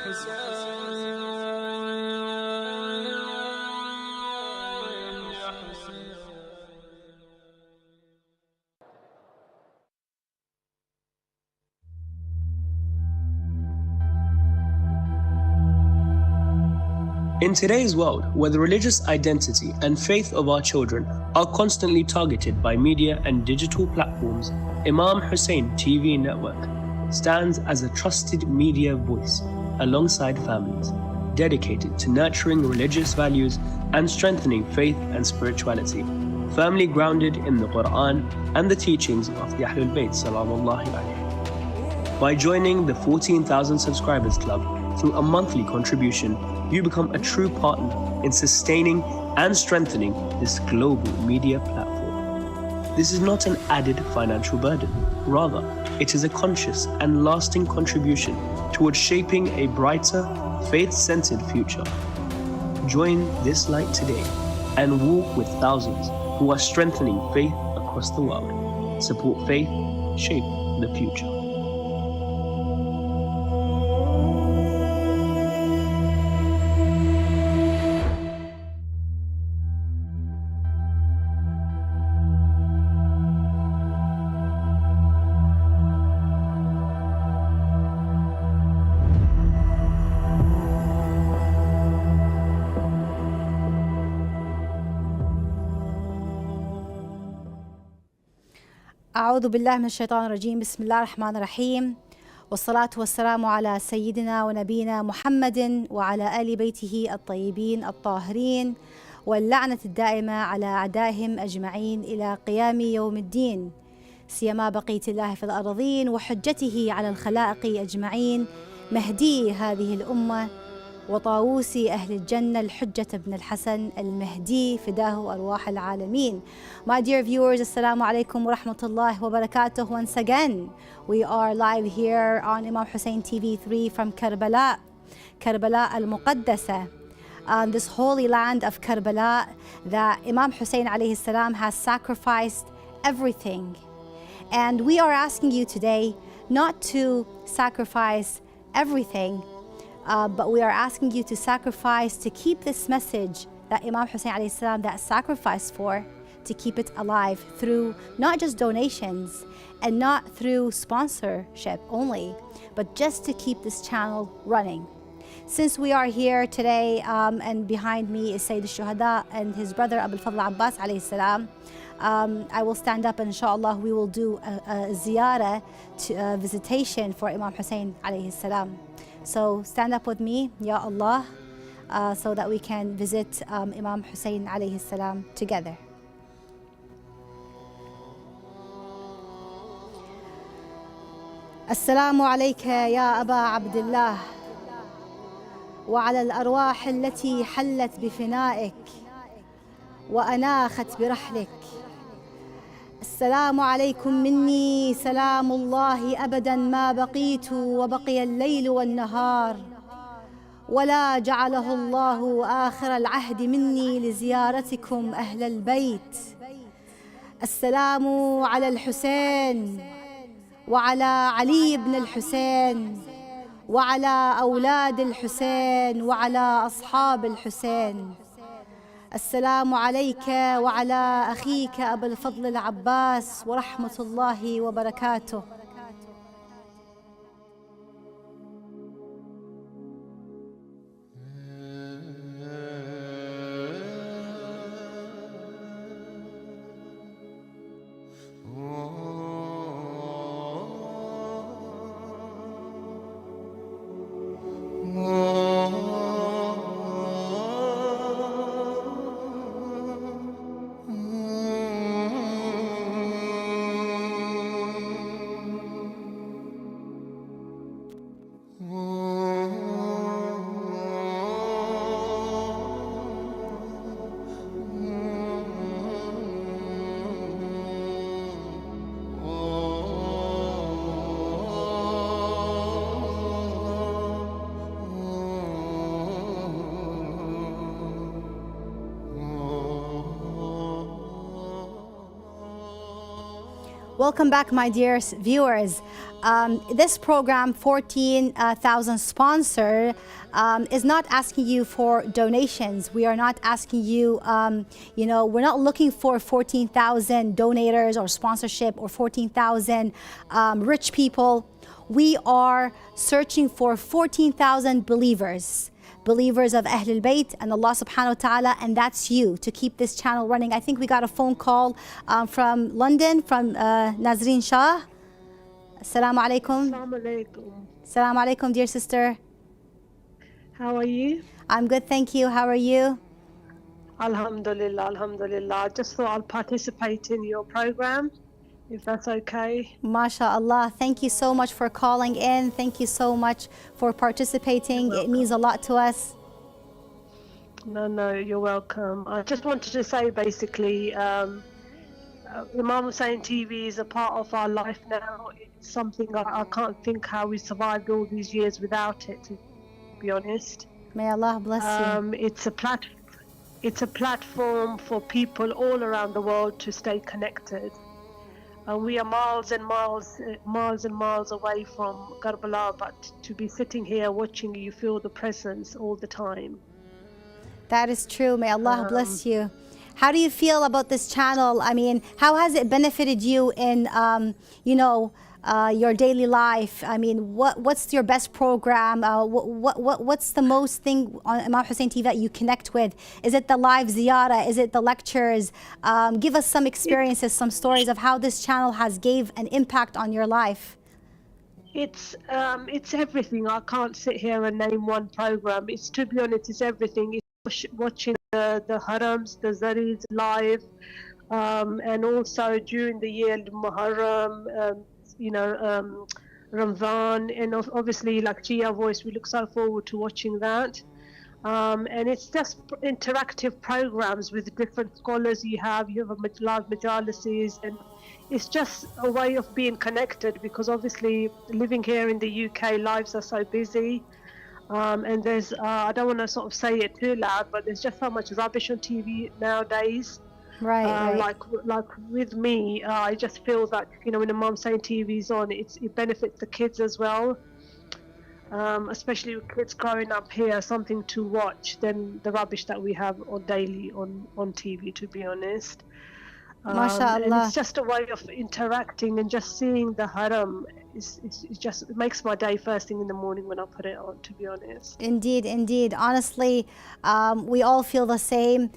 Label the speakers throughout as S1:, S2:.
S1: In today's world, where the religious identity and faith of our children are constantly targeted by media and digital platforms, Imam Hussein TV network stands as a trusted media voice alongside families, dedicated to nurturing religious values and strengthening faith and spirituality, firmly grounded in the Quran and the teachings of the Ahlul Bayt salamullahi alayhi. By joining the 14,000 subscribers club through a monthly contribution, you become a true partner in sustaining and strengthening this global media platform. This is not an added financial burden. Rather, it is a conscious and lasting contribution towards shaping a brighter, faith-centered future. Join this light today and walk with thousands who are strengthening faith across the world. Support faith, shape the future.
S2: أعوذ بالله من الشيطان الرجيم. بسم الله الرحمن الرحيم، والصلاة والسلام على سيدنا ونبينا محمد وعلى آل بيته الطيبين الطاهرين، واللعنة الدائمة على أعدائهم أجمعين إلى قيام يوم الدين، سيما بقية الله في الأرضين وحجته على الخلائق أجمعين، مهدي هذه الأمة وطاووس أهل الجنة الحجة بن الحسن المهدي فداه أرواح العالمين. My dear viewers, Assalamu alaikum wa rahmatullahi wa barakatuh. Once again, we are live here on Imam Hussein TV 3 from Karbala, Karbala al-Muqaddasa, this holy land of Karbala that Imam Hussein alayhi salam has sacrificed everything. And we are asking you today not to sacrifice everything, but we are asking you to sacrifice to keep this message that Imam Hussein alayhi salam that sacrificed for, to keep it alive through not just donations and not through sponsorship only, but just to keep this channel running. Since we are here today, and behind me is Sayyid al-Shuhada and his brother Abul Fadl Abbas alayhi salam, I will stand up and inshallah we will do a ziyarah, a visitation for Imam Hussein alayhi salam. So stand up with me, Ya Allah, so that we can visit Imam Hussein alayhi salam together. السلام عليك يا أبا عبد الله وعلى الأرواح التي حلت بفنائك وأناخت برحلك. السلام عليكم مني سلام الله أبدا ما بقيت وبقي الليل والنهار، ولا جعله الله آخر العهد مني لزيارتكم أهل البيت. السلام على الحسين وعلى علي بن الحسين وعلى أولاد الحسين وعلى أصحاب الحسين. السلام عليك وعلى أخيك أبا الفضل العباس ورحمة الله وبركاته. Welcome back, my dear viewers. This program, 14,000 Sponsor, is not asking you for donations. We are not asking you, we're not looking for 14,000 donators or sponsorship or 14,000 rich people. We are searching for 14,000 believers of Ahlul Bayt and Allah subhanahu wa ta'ala, and that's you, to keep this channel running. I think we got a phone call from London, from Nazreen Shah. Assalamu alaikum.
S3: Assalamu alaikum.
S2: Assalamu alaikum, dear sister.
S3: How are you?
S2: I'm good, thank you. How are you?
S3: Alhamdulillah, alhamdulillah. I just thought I'll participate in your program, if that's okay.
S2: MashaAllah. Thank you so much for calling in. Thank you so much for participating. It means a lot to us.
S3: No, you're welcome. I just wanted to say basically, Imam Hussein TV is a part of our life now. It's something I can't think how we survived all these years without it, to be honest.
S2: May Allah bless you.
S3: It's a platform for people all around the world to stay connected. We are miles and miles away from Karbala, but to be sitting here watching you, feel the presence all the time.
S2: That is true. May Allah bless you. How do you feel about this channel? I mean, how has it benefited you in, your daily life? I mean, what's your best program? What's the most thing on Imam Hussein TV that you connect with? Is it the live ziyarah? Is it the lectures? Give us some experiences, some stories of how this channel has gave an impact on your life.
S3: It's everything. I can't sit here and name one program. To be honest, it's everything. It's watching the harams, the zaris live, and also during the year, Muharram, Ramadan, and obviously like Gia Voice, we look so forward to watching that. And it's just interactive programs with different scholars you have a live majalises, and it's just a way of being connected, because obviously living here in the UK, lives are so busy. And there's, I don't want to sort of say it too loud, but there's just so much rubbish on TV nowadays.
S2: Right.
S3: Like with me, I just feel that, when Imam Hussein TV is on, it benefits the kids as well. Especially with kids growing up here, something to watch than the rubbish that we have daily on TV, to be honest.
S2: MashaAllah.
S3: And it's just a way of interacting and just seeing the haram. It makes my day first thing in the morning when I put it on, to be honest.
S2: Indeed. Honestly, we all feel the same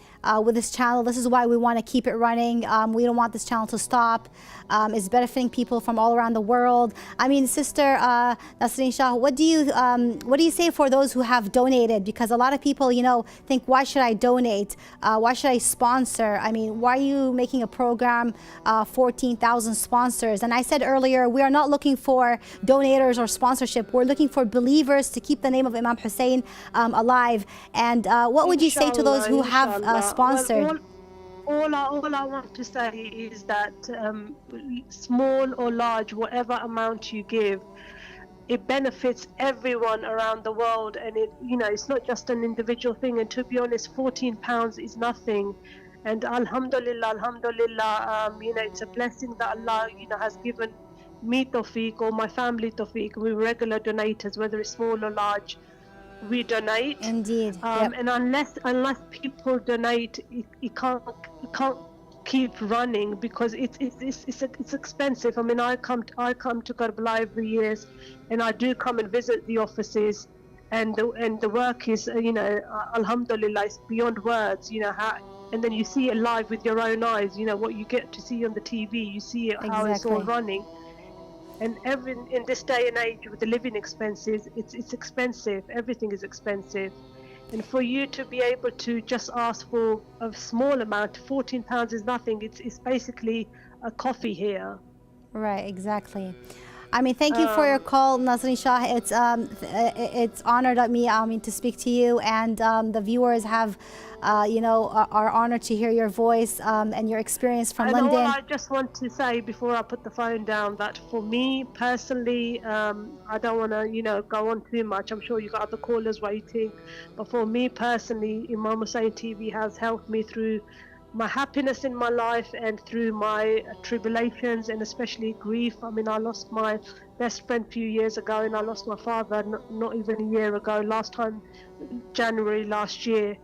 S2: with this channel. This is why we want to keep it running. We don't want this channel to stop. It's benefiting people from all around the world. I mean, Sister Nazreen Shah, what do you say for those who have donated? Because a lot of people, think, why should I donate? Why should I sponsor? I mean, why are you making a program, 14,000 sponsors? And I said earlier, we are not looking for donators or sponsorship. We're looking for believers to keep the name of Imam Hussein alive. And what would you say to those who have sponsored?
S3: Well, all I want to say is that small or large, whatever amount you give, it benefits everyone around the world, and it's not just an individual thing. And to be honest, £14 is nothing. And alhamdulillah, it's a blessing that Allah, has given me tawfiq, or my family tawfiq. We're regular donators, whether it's small or large, we donate.
S2: Indeed. Yep.
S3: And unless people donate, it can't keep running, because it's expensive. I mean, I come to Karbala every year, and I do come and visit the offices, and the work is, alhamdulillah, it's beyond words. And then you see it live with your own eyes. What you get to see on the TV, you see it how it's all running. And in this day and age with the living expenses, it's expensive. Everything is expensive. And for you to be able to just ask for a small amount, £14 is nothing. It's basically a coffee here.
S2: Right, exactly. I mean, thank you for your call, Nazreen Shah. It's honored me, to speak to you, and the viewers have, are honored to hear your voice and your experience from London.
S3: All I just want to say before I put the phone down, that for me personally, I don't want to, go on too much. I'm sure you've got other callers waiting, but for me personally, Imam Hussein TV has helped me through my happiness in my life and through my tribulations and especially grief. I mean, I lost my best friend a few years ago, and I lost my father not even a year ago, last time January last year.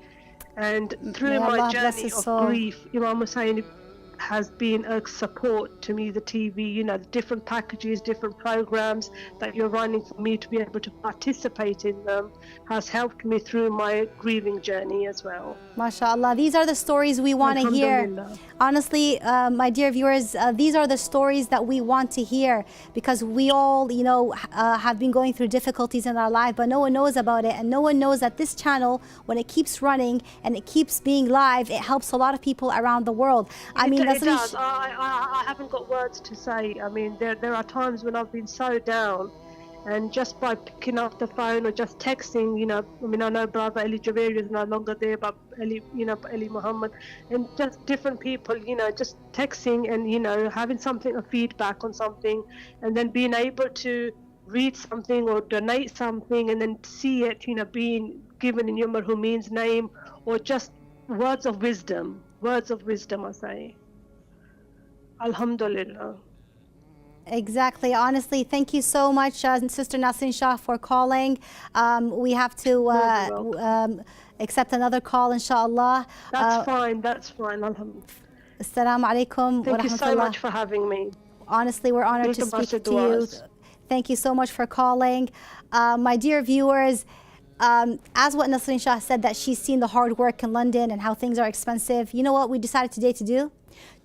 S3: And
S2: May
S3: through my
S2: Allah bless
S3: journey
S2: his
S3: of
S2: soul.
S3: grief, Imam Hussein has been a support to me, the TV, you know, the different packages, different programs that you're running for me to be able to participate in them has helped me through my grieving journey as well.
S2: MashaAllah, these are the stories we want to hear.
S3: Alhamdulillah.
S2: Honestly, my dear viewers, these are the stories that we want to hear, because we all, you know, have been going through difficulties in our life, but no one knows about it. And no one knows that this channel, when it keeps running and it keeps being live, it helps a lot of people around the world. I mean,
S3: it does. I haven't got words to say. I mean, there are times when I've been so down, and just by picking up the phone or just texting, you know, I mean, I know Brother Ali Javeri is no longer there, but Ali, you know, Ali Muhammad, and just different people, you know, just texting and, you know, having something, a feedback on something, and then being able to read something or donate something and then see it, you know, being given in your marhumeen's name, or just words of wisdom, I say. Alhamdulillah.
S2: Exactly. Honestly, thank you so much, Sister Nasrin Shah, for calling. We have to accept another call, inshallah.
S3: That's fine. Alhamdulillah.
S2: Assalamu alaikum.
S3: Thank you so much for having me.
S2: Honestly, we're honored to speak to you. Thank you so much for calling. My dear viewers, as what Nasrin Shah said, that she's seen the hard work in London and how things are expensive. You know what we decided today to do?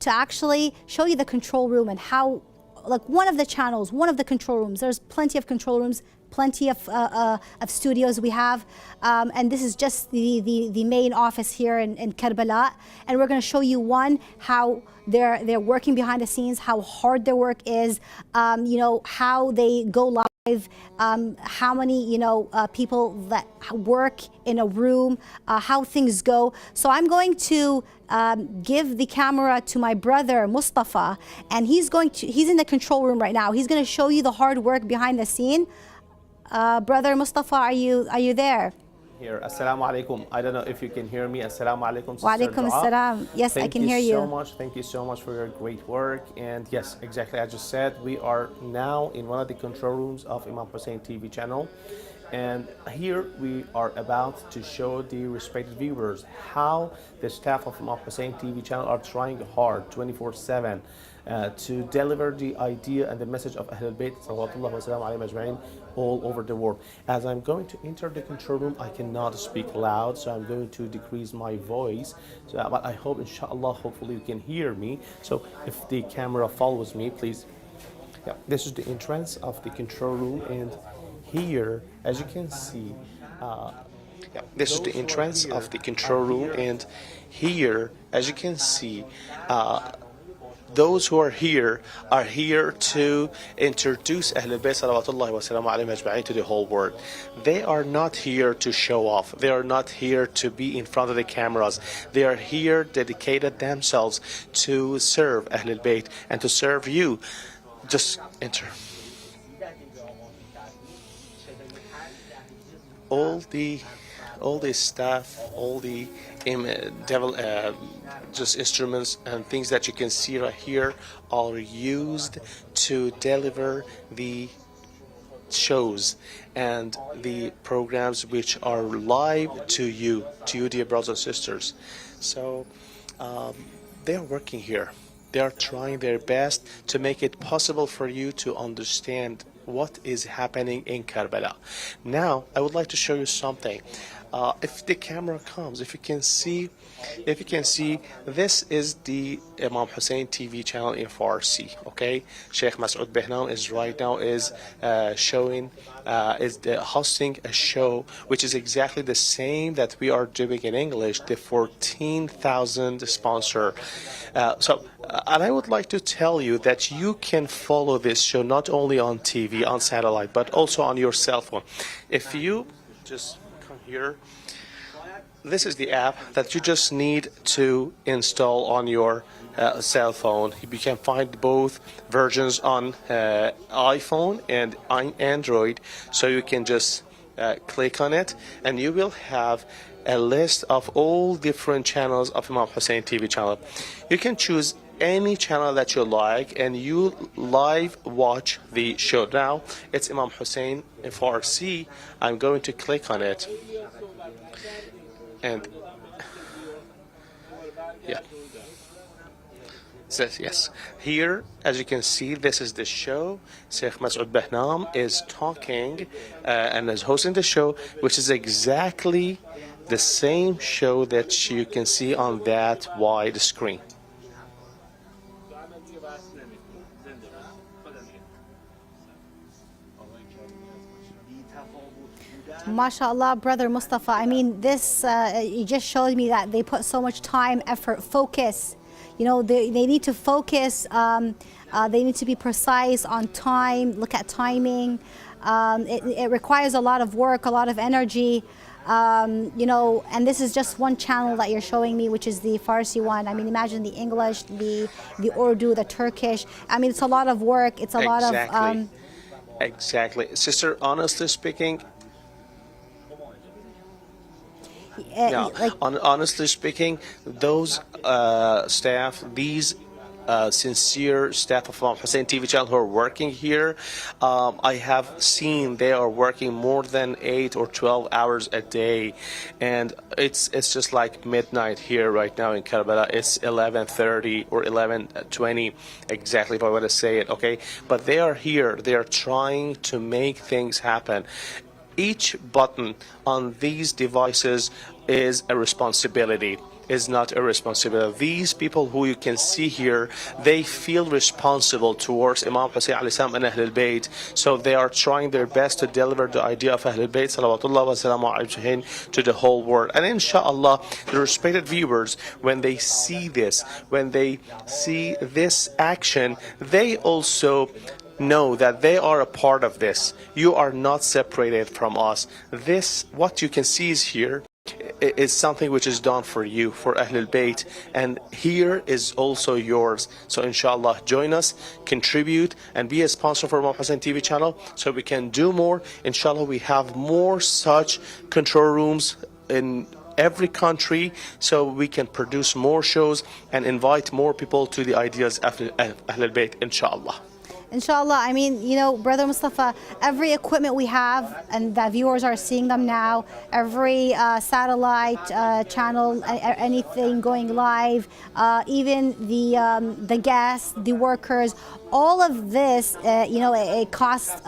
S2: To actually show you the control room and how, like, one of the channels, one of the control rooms. There's plenty of control rooms, plenty of studios we have, and this is just the main office here in Karbala. And we're going to show you one, how they're working behind the scenes, how hard their work is, you know, how they go live, how many, you know, people that work in a room, how things go. So I'm going to give the camera to my brother Mustafa, and he's in the control room right now. He's going to show you the hard work behind the scene. Brother Mustafa, are you there?
S4: Here, assalamu alaikum. I don't know if you can hear me. Assalamu alaikum.
S2: Wa alaikum assalam. Yes, I can hear you.
S4: Thank you so much for your great work. And yes, exactly as you said, we are now in one of the control rooms of Imam Hussein TV channel. And here we are about to show the respected viewers how the staff of Imam Hussein TV channel are trying hard 24/7 to deliver the idea and the message of Ahlul Bayt salawatullah wa salam alayhim ajma'in all over the world. As I'm going to enter the control room, I cannot speak loud, so I'm going to decrease my voice. So, but I hope, inshallah, hopefully you can hear me. So if the camera follows me, please. Yeah, this is the entrance of the control room, and here, as you can see, this is the entrance of the control room, and here, as you can see, those who are here to introduce Ahlul Bayt salawatullahi wa salam alayhim ajma'in to the whole world. They are not here to show off. They are not here to be in front of the cameras. They are here dedicated themselves to serve Ahlul Bayt and to serve you. Just enter. All the staff, all the just instruments and things that you can see right here are used to deliver the shows and the programs which are live to you dear brothers and sisters. So they are working here. They are trying their best to make it possible for you to understand what is happening in Karbala. Now, I would like to show you something. If the camera comes, if you can see, this is the Imam Hussein TV channel in Farsi. Okay, Sheikh Masoud Behnaam is right now hosting a show which is exactly the same that we are doing in English, the 14,000 sponsor. And I would like to tell you that you can follow this show not only on TV, on satellite, but also on your cell phone. If you just come here, this is the app that you just need to install on your cell phone. You can find both versions on iPhone and on Android, so you can just click on it and you will have a list of all different channels of Imam Hussein TV channel. You can choose any channel that you like and you live watch the show. Now it's Imam Hussein in Farsi. I'm going to click on it, and yeah, says yes. Here, as you can see, this is the show. Sheikh Masoud Behnam is talking and is hosting the show, which is exactly the same show that you can see on that wide screen.
S2: MashaAllah, Brother Mustafa. I mean, this, you just showed me that they put so much time, effort, focus. You know, they need to focus. They need to be precise on time, look at timing. It requires a lot of work, a lot of energy. You know, and this is just one channel that you're showing me, which is the Farsi one. I mean, imagine the English, the Urdu, the Turkish. I mean, it's a lot of work. It's a lot of...
S4: Exactly. Sister, honestly speaking, honestly speaking, those staff, these sincere staff of Imam Hussein TV channel who are working here, I have seen they are working more than 8 or 12 hours a day, and it's just like midnight here right now in Karbala. It's 11:30 or 11:20 exactly, if I want to say it, okay? But they are here. They are trying to make things happen. Each button on these devices is a responsibility, is not a responsibility. These people who you can see here, they feel responsible towards Imam Hussein alayhi salam and Ahlul Bayt, so they are trying their best to deliver the idea of Ahlul Bayt salawatullah wa salamu alayhim to the whole world. And inshallah, the respected viewers, when they see this, when they see this action, they also know that they are a part of this. You are not separated from us. This, what you can see is here, is something which is done for you, for Ahlul Bayt, and here is also yours. So inshallah, join us, contribute, and be a sponsor for Imam Hussein TV channel so we can do more. Inshallah, we have more such control rooms in every country, so we can produce more shows and invite more people to the ideas of Ahlul Bayt, inshallah.
S2: Inshallah. I mean, you know, Brother Mustafa, every equipment we have, and the viewers are seeing them now, every satellite channel, anything going live, even the guests, the workers, all of this, you know, it costs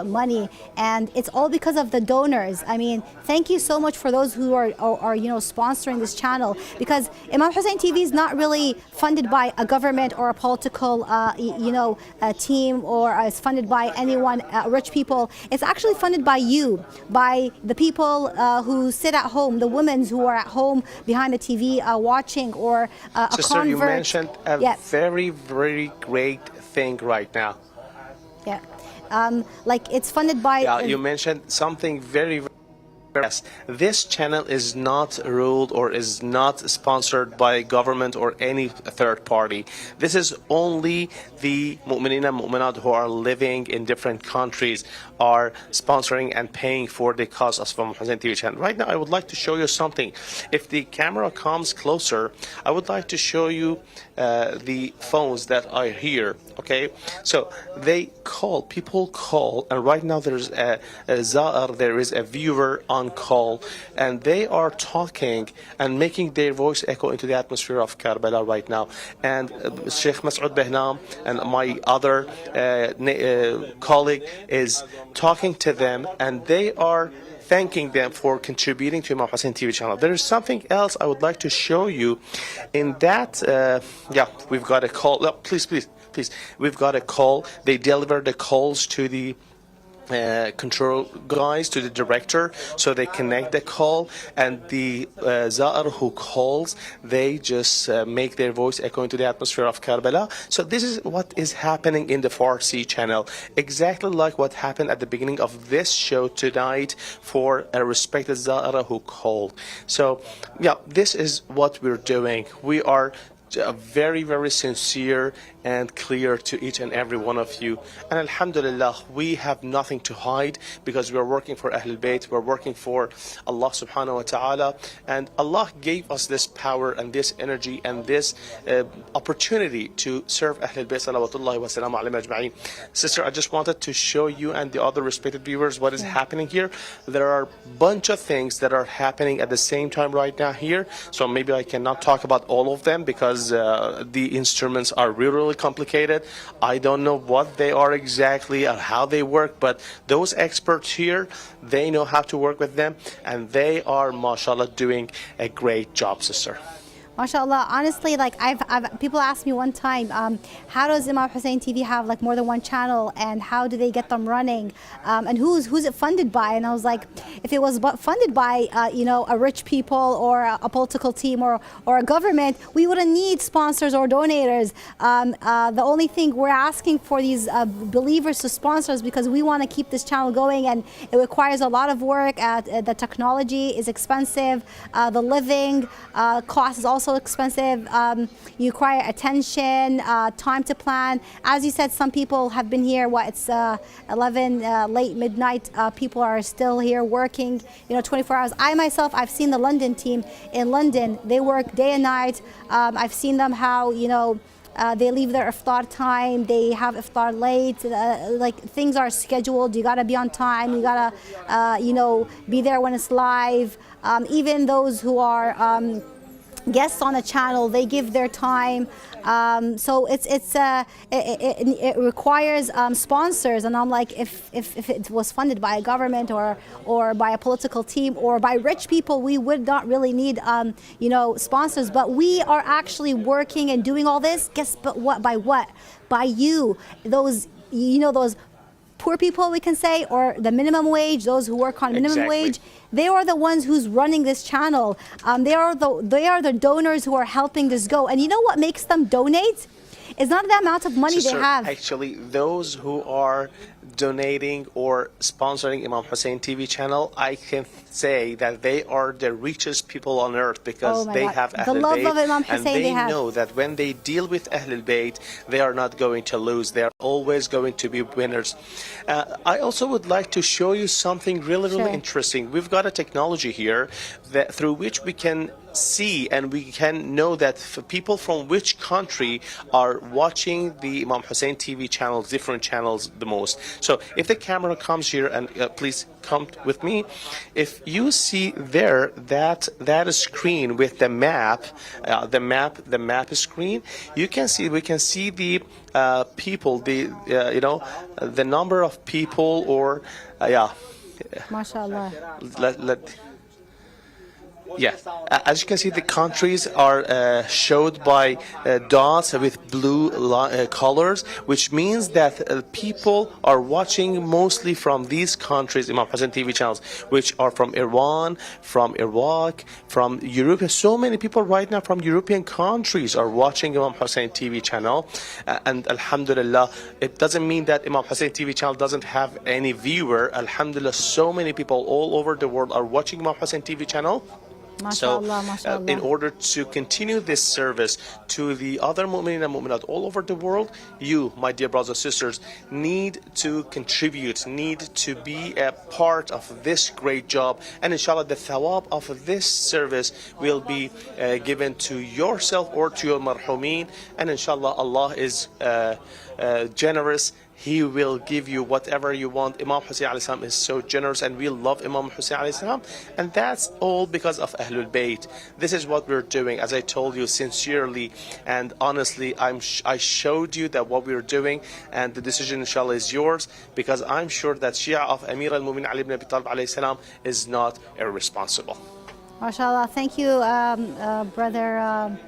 S2: money, and it's all because of the donors. I mean, thank you so much for those who are you know, sponsoring this channel, because Imam Hussein TV is not really funded by a government or a political, you know, team, or is funded by anyone, rich people. It's actually funded by you, by the people who sit at home, the women who are at home behind the TV watching, or a
S4: Sister,
S2: convert.
S4: you mentioned a very, very great thing right now.
S2: Yeah, like it's funded by...
S4: Yeah, you mentioned something very, very... Yes, this channel is not ruled or is not sponsored by government or any third party. This is only the mu'mineen and mu'minat who are living in different countries are sponsoring and paying for the cause of Imam Hussein TV channel. Right now, I would like to show you something. If the camera comes closer, I would like to show you the phones that are here. Okay, so they call, people call, and right now there's a za'ar, there is a viewer on call, and they are talking and making their voice echo into the atmosphere of Karbala right now. And Sheikh Masoud Behnam and my other colleague is talking to them, and they are thanking them for contributing to Imam Hussein TV channel. There is something else I would like to show you. In that, yeah, we've got a call. Oh, please. We've got a call. They deliver the calls to the control guys, to the director, so they connect the call, and the za'ar who calls, they just make their voice echo into the atmosphere of Karbala. So this is what is happening in the Farsi channel, exactly like what happened at the beginning of this show tonight for a respected za'ara who called. So yeah, this is what we're doing. We are very, very sincere and clear to each and every one of you. And alhamdulillah, we have nothing to hide because we are working for Ahlul Bayt, we're working for Allah subhanahu wa ta'ala, and Allah gave us this power and this energy and this opportunity to serve Ahlul Bayt salawatullahi wa salamu alayhim ajma'in. Sister, I just wanted to show you and the other respected viewers what is happening here. There are a bunch of things that are happening at the same time right now here, so maybe I cannot talk about all of them because the instruments are really complicated. I don't know what they are exactly or how they work, but those experts here, they know how to work with them, and they are, mashallah, doing a great job, sister.
S2: MashaAllah, honestly, like I've people asked me one time, how does Imam Hussein TV have like more than one channel, and how do they get them running, and who's it funded by? And I was like, if it was funded by a rich people or a political team or a government, we wouldn't need sponsors or donators. The only thing we're asking for these believers to sponsor us because we want to keep this channel going, and it requires a lot of work. The technology is expensive, the living cost is also expensive. You require attention, time to plan. As you said, some people have been here, it's 11 late midnight, people are still here working 24 hours. I myself, I've seen the London team in London. They work day and night. I've seen them how they leave their iftar time, they have iftar late, like things are scheduled. You gotta be on time, you gotta be there when it's live. Even those who are guests on a channel, they give their time. So it requires sponsors, and I'm like, if it was funded by a government or by a political team or by rich people, we would not really need sponsors. But we are actually working and doing all this. Guess but what? By you, those poor people, we can say, or the minimum wage, those who work on minimum wage. They are the ones who's running this channel. They are the donors who are helping this go. And you know what makes them donate? It's not the amount of money they have.
S4: Actually, those who are donating or sponsoring Imam Hussein TV channel, I can say that they are the richest people on earth because they have Ahlul Bayt, and they know that when they deal with Ahlul Bayt, they are not going to lose. They are always going to be winners. I also would like to show you something really interesting. We've got a technology here that through which we can see and we can know that people from which country are watching the Imam Hussein TV channels, different channels the most. So if the camera comes here, and please come with me, if you see there that screen with the map, the map screen, we can see the people, the number of people, or
S2: MashaAllah.
S4: As you can see, the countries are showed by dots with blue colors, which means that people are watching mostly from these countries, Imam Hussein TV channels, which are from Iran, from Iraq, from Europe. So many people right now from European countries are watching Imam Hussein TV channel, and alhamdulillah, it doesn't mean that Imam Hussein TV channel doesn't have any viewer. Alhamdulillah, so many people all over the world are watching Imam Hussein TV channel.
S2: MashaAllah,
S4: in order to continue this service to the other mu'minin and mu'minat all over the world, you, my dear brothers and sisters, need to contribute, need to be a part of this great job, and inshallah the thawab of this service will be given to yourself or to your marhumin, and inshallah Allah is generous. He will give you whatever you want. Imam Hussein alayhi salam is so generous, and we love Imam Hussein alayhi salam, and that's all because of Ahlul Bayt. This is what we're doing, as I told you, sincerely and honestly. I showed you that what we're doing, and the decision inshallah is yours, because I'm sure that Shia of Amir al-Mu'minin Ali ibn Abi Talib alayhi salam is not irresponsible.
S2: MashaAllah. Thank you, brother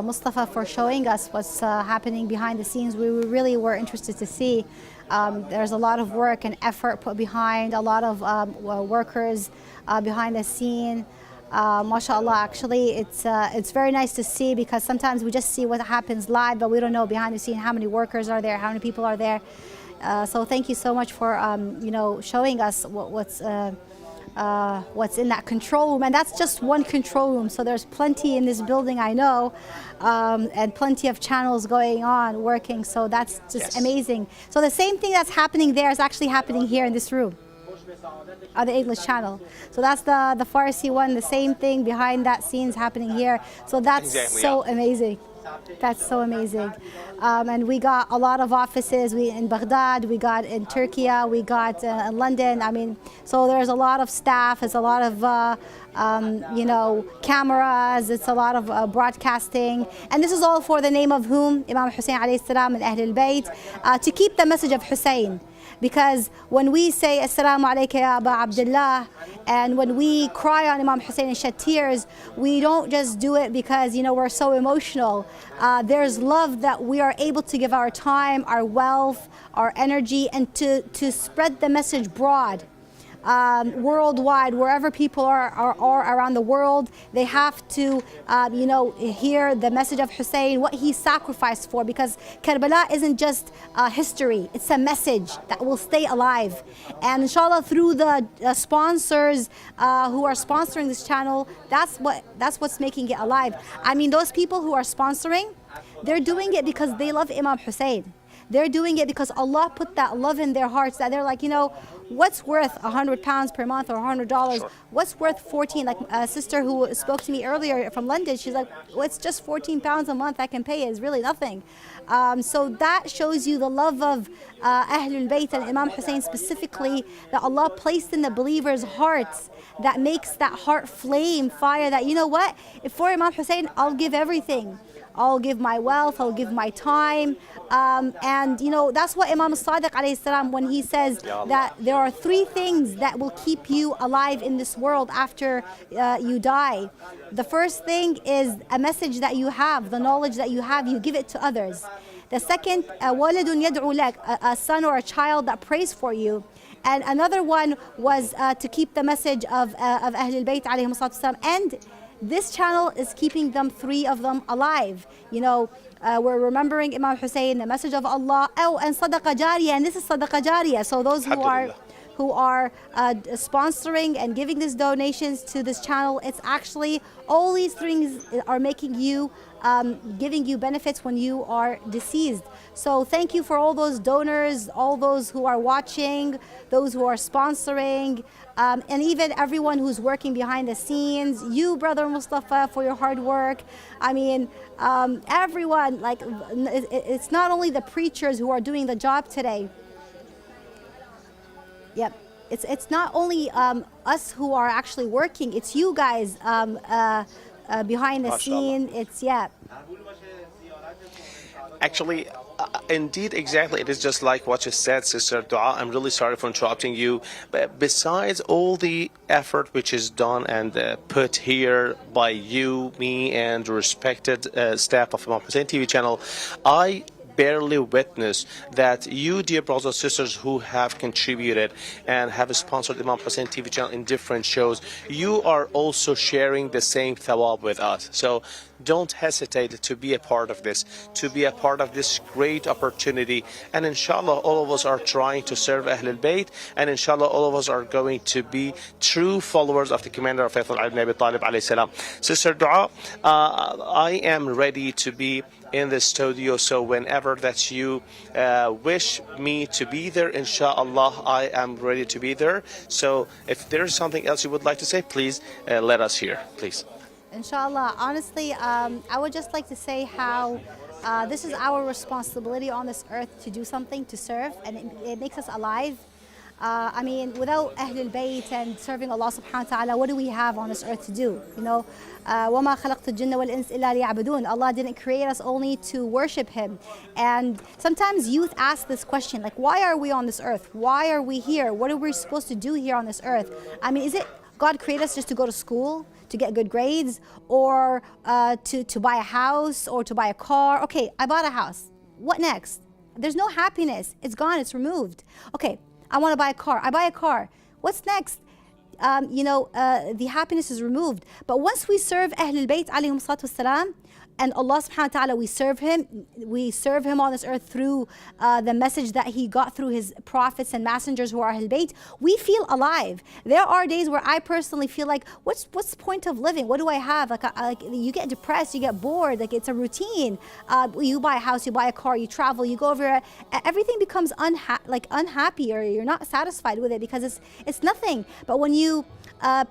S2: Mustafa, for showing us what's happening behind the scenes. We really were interested to see. There's a lot of work and effort put behind, a lot of workers behind the scene. MashaAllah, actually, it's very nice to see, because sometimes we just see what happens live, but we don't know behind the scene how many workers are there, how many people are there. So thank you so much for showing us what's what's in that control room, and that's just one control room. So there's plenty in this building, I know, and plenty of channels going on, working. So that's just amazing. So the same thing that's happening there is actually happening here in this room on the English channel. So that's the Farsi one. The same thing behind that scene's happening here. So that's amazing. That's so amazing. And we got a lot of offices in Baghdad, we got in Turkey, we got in London. I mean, so there's a lot of staff, it's a lot of, you know, cameras, it's a lot of broadcasting. And this is all for the name of whom? Imam Hussein alayhi salam and Ahlul Bayt, to keep the message of Hussein. Because when we say Assalamu alayka ya Aba Abdullah, and when we cry on Imam Hussein and shed tears, we don't just do it because, you know, we're so emotional. There's love that we are able to give our time, our wealth, our energy, and to spread the message broad. Worldwide, wherever people are around the world, they have to, you know, hear the message of Hussein, what he sacrificed for, because Karbala isn't just history, it's a message that will stay alive. And inshallah, through the sponsors who are sponsoring this channel, that's what's making it alive. I mean, those people who are sponsoring, they're doing it because they love Imam Hussein. They're doing it because Allah put that love in their hearts, that they're like, you know, what's worth £100 per month or $100? Sure. What's worth 14? Like a sister who spoke to me earlier from London, she's like, well, it's just £14 a month I can pay. It's really nothing. So that shows you the love of Ahlul Bayt and Imam Hussein specifically, that Allah placed in the believer's hearts, that makes that heart flame, fire, that, you know what, if for Imam Hussein, I'll give everything. I'll give my wealth, I'll give my time. And you know, that's what Imam Sadiq alayhi salam, when he says that there are 3 things that will keep you alive in this world after you die. The first thing is a message that you have, the knowledge that you have, you give it to others. The second, وَلَدٌ يَدْعُو لَكَ, a son or a child that prays for you. And another one was to keep the message of Ahlul Bayt alayhim salatu wasalam. And this channel is keeping them, 3 of them, alive. You know, we're remembering Imam Hussein, the message of Allah. Oh, and Sadaqah Jariyah, and this is Sadaqah Jariyah. So those who are sponsoring and giving these donations to this channel, it's actually, all these things are making you, giving you benefits when you are deceased. So thank you for all those donors, all those who are watching, those who are sponsoring, and even everyone who's working behind the scenes. You, Brother Mustafa, for your hard work. I mean, everyone, like, it's not only the preachers who are doing the job today. Yep, it's not only us who are actually working, it's you guys behind the scene. It's, yeah.
S4: Actually, indeed, exactly. It is just like what you said, Sister Dua. I'm really sorry for interrupting you. But besides all the effort which is done and put here by you, me, and the respected staff of Imam Hussein TV channel, I barely witness that you, dear brothers and sisters who have contributed and have sponsored Imam Hussein TV channel in different shows, you are also sharing the same thawab with us. So don't hesitate to be a part of this, to be a part of this great opportunity. And inshallah, all of us are trying to serve Ahlul Bayt, and inshallah, all of us are going to be true followers of the commander of faith, Ali ibn Abi Talib alayhi salam. Sister Dua, I am ready to be in the studio, so whenever that you wish me to be there, inshallah, I am ready to be there. So if there's something else you would like to say, please let us hear, please.
S2: Inshallah, honestly, I would just like to say how this is our responsibility on this earth to do something, to serve, and it makes us alive. I mean, without Ahlul Bayt and serving Allah subhanahu wa ta'ala, what do we have on this earth to do? You know, وَمَا خَلَقْتُ الْجِنَّ وَالْإِنسِ إِلَّا لِيَعْبُدُونَ. Allah didn't create us only to worship Him. And sometimes youth ask this question, like, why are we on this earth? Why are we here? What are we supposed to do here on this earth? I mean, is it God created us just to go to school, to get good grades, or to buy a house, or to buy a car? Okay, I bought a house. What next? There's no happiness. It's gone. It's removed. Okay, I want to buy a car. I buy a car. What's next? You know, the happiness is removed. But once we serve Ahlul Bayt alayhim salatu wasalam, and Allah subhanahu wa ta'ala, we serve him on this earth through the message that he got through his prophets and messengers who are Ahlul Bayt, we feel alive. There are days where I personally feel like, what's the point of living? What do I have? Like you get depressed, you get bored, like it's a routine. You buy a house, you buy a car, you travel, you go over, everything becomes unhappy, or you're not satisfied with it because it's nothing. But when you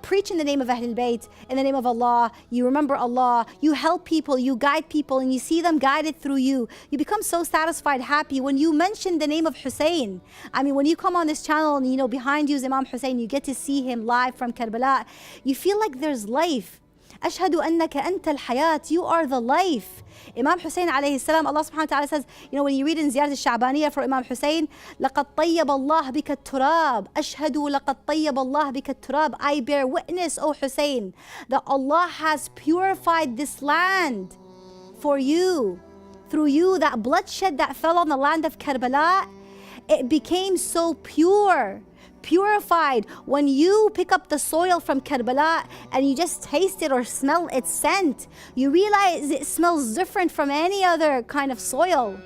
S2: preach in the name of Ahlul Bayt, in the name of Allah, you remember Allah, you help people, you guide people, and you see them guided through you. You become so satisfied, happy. When you mention the name of Hussein, I mean, when you come on this channel and behind you is Imam Hussein, you get to see him live from Karbala, you feel like there's life. أشهد أنك أنت الحياة, you are the life. Imam Hussein alayhi salam, Allah subhanahu wa ta'ala says, when you read in Ziyarat al-Sha'baniyah for Imam Hussein, لَقَدْ طَيَّبَ اللَّهُ بِكَ التُّرَابِ أَشْهَدُ لَقَدْ طَيَّبَ اللَّهُ بِكَ التُّرَابِ, I bear witness, O Hussein, that Allah has purified this land for you. Through you, that bloodshed that fell on the land of Karbala, it became so purified. When you pick up the soil from Karbala and you just taste it or smell its scent, you realize it smells different from any other kind of soil.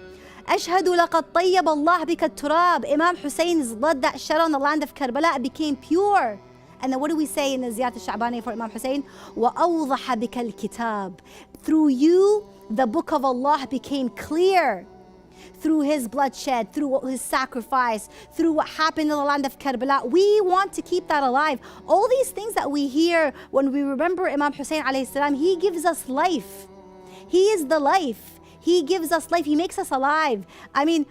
S2: أشهد لقد طيب الله بك التراب. Imam Hussein's blood that shed on the land of Karbala became pure. And then what do we say in the Ziyarat al-Sha'baniyah for Imam Hussein? وَأَوْضَحَ بِكَ الْكِتَابِ. Through you, the book of Allah became clear. Through his bloodshed, through his sacrifice, through what happened in the land of Karbala. We want to keep that alive. All these things that we hear when we remember Imam Hussein alayhi salam, he gives us life. He is the life. He gives us life. He makes us alive. I mean,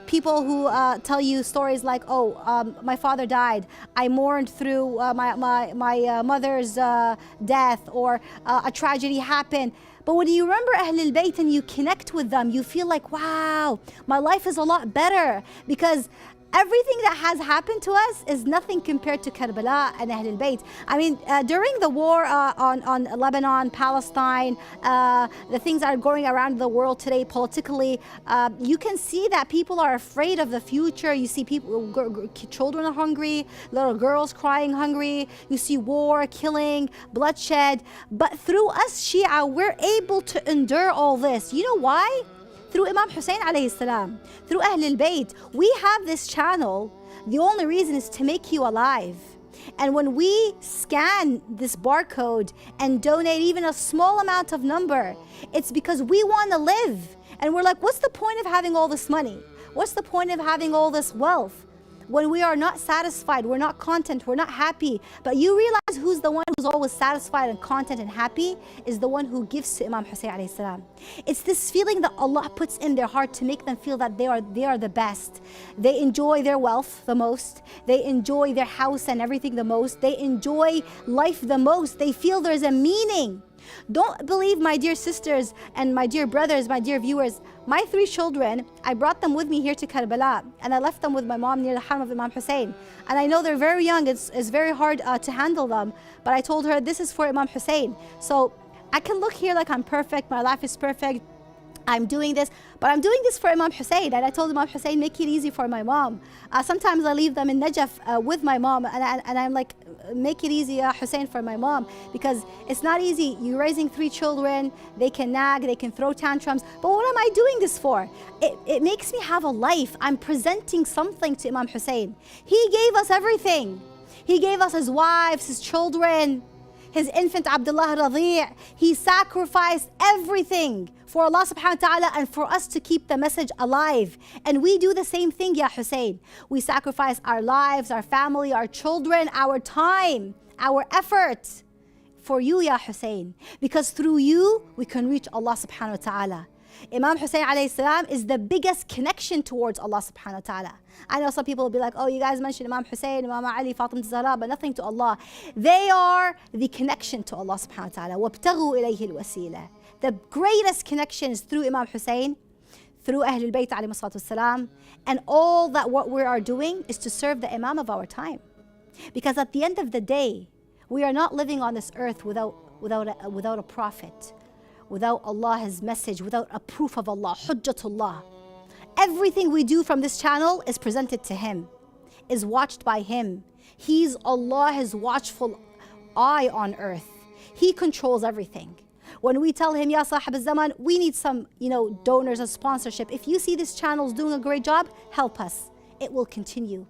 S2: people who tell you stories like, my father died. I mourned through my mother's death, or a tragedy happened. But when you remember Ahlul Bayt and you connect with them, you feel like, wow, my life is a lot better, because everything that has happened to us is nothing compared to Karbala and Ahlul Bayt. I mean, during the war on Lebanon, Palestine, the things that are going around the world today politically, you can see that people are afraid of the future. You see children are hungry, little girls crying hungry. You see war, killing, bloodshed. But through us Shia, we're able to endure all this. You know why? Through Imam Hussein alayhi salam, through Ahlul Bayt. We have this channel. The only reason is to make you alive. And when we scan this barcode and donate even a small amount of number, it's because we want to live. And we're like, what's the point of having all this money? What's the point of having all this wealth when we are not satisfied, we're not content, we're not happy? But you realize who's the one who's always satisfied and content and happy is the one who gives to Imam Hussein alayhi salam. It's this feeling that Allah puts in their heart to make them feel that they are the best. They enjoy their wealth the most. They enjoy their house and everything the most. They enjoy life the most. They feel there's a meaning. Don't believe, my dear sisters and my dear brothers, my dear viewers, my 3 children, I brought them with me here to Karbala, and I left them with my mom near the Haram of Imam Hussein. And I know they're very young, it's very hard to handle them, but I told her this is for Imam Hussein. So I can look here like I'm perfect, my life is perfect, I'm doing this, but I'm doing this for Imam Hussein. And I told Imam Hussein, make it easy for my mom. Sometimes I leave them in Najaf with my mom, and I'm like, make it easy, Hussein, for my mom, because it's not easy. You're raising 3 children, they can nag, they can throw tantrums, but what am I doing this for? It makes me have a life. I'm presenting something to Imam Hussein. He gave us everything. He gave us his wives, his children, his infant Abdullah Radi'. He sacrificed everything for Allah subhanahu wa ta'ala and for us to keep the message alive. And we do the same thing, Ya Hussein. We sacrifice our lives, our family, our children, our time, our effort for you, Ya Hussein. Because through you, we can reach Allah subhanahu wa ta'ala. Imam Hussein alayhi salam is the biggest connection towards Allah subhanahu wa ta'ala. I know some people will be like, oh, you guys mentioned Imam Hussein, Imam Ali, Fatima Zahra, but nothing to Allah. They are the connection to Allah subhanahu wa ta'ala. وَابْتَغُوا إِلَيْهِ الْوَسِيلَةِ. The greatest connection is through Imam Hussein, through Ahlul Bayt alayhi salatu wasalam, and all that what we are doing is to serve the Imam of our time. Because at the end of the day, we are not living on this earth without a prophet, without Allah's message, without a proof of Allah, Hujjatullah. Everything we do from this channel is presented to Him, is watched by Him. He's Allah's watchful eye on earth. He controls everything. When we tell him, Ya Sahib al-Zaman, we need some, donors and sponsorship. If you see this channel is doing a great job, help us. It will continue.